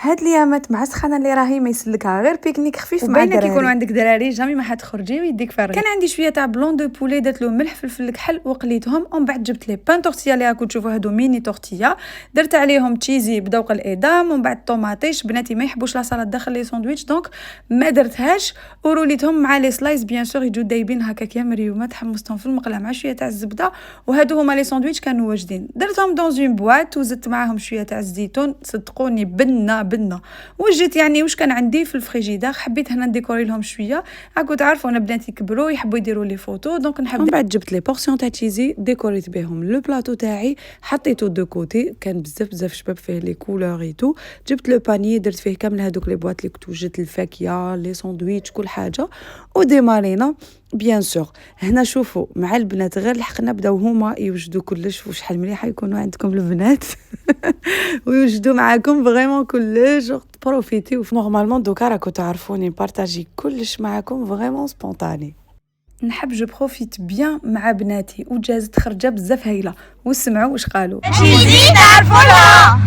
هاد اليامات مع السخانه اللي راهي ما يسلكها غير بيكنيك خفيف مع وباينه الدراري. كيكونوا عندك دراري جامي ما حتخرجي ويديك فارغ. كان عندي شويه تاع بلون دو بولي درت له ملح فلفل كحل وقليتهم، ومن بعد جبت لي بان تورتيا اللي راكم تشوفوا هادو ميني تورتيا، درت عليهم تشيزي بذوق الادام، ومن بعد طوماطيش. بناتي ما يحبوش لا سالاد داخل لي ساندويتش دونك ما درتهاش، وروليتهم مع لي سلايس بيان سور يجوا دايبين هكاك يا مريومه. تحمصتهم في المقله مع شويه تاع الزبده، وهادو هما لي ساندويتش كانوا واجدين. درتهم دون اون بواط وزدت معاهم شويه تاع الزيتون، صدقوني بنه وجيت يعني واش كان عندي في الفريجيدار حبيت هنا نديكوري لهم شويه. راكم تعرفوا انا بناتي كبروا يحبوا يديروا لي فوتو، دونك نحب. من بعد جبت لي بورسيون تاع تشيزي ديكوريت بهم لو بلاطو تاعي، حطيته دو كوتي، كان بزاف شباب فيه لي كولور اي تو. جبت لو باني درت فيه كامل هذوك لي بواط اللي كنت وجدت الفاكهه لي ساندويتش كل حاجه، وديمارينا بيان سور. هنا شوفوا مع البنات غير لحقنا بداو هما يوجدوا كلش، وشحال مليحه يكونوا عندكم البنات ويوجدوا معاكم فريمون كلش، بروفيتي. نورمالمون دوكا راكم تعرفوني بارطاجي كلش معاكم فريمون سبونطاني. نحب جو بروفيت بيان مع بناتي، وجازت خرجه بزاف هايله. وسمعوا واش قالوا تشيزي تعرفولها.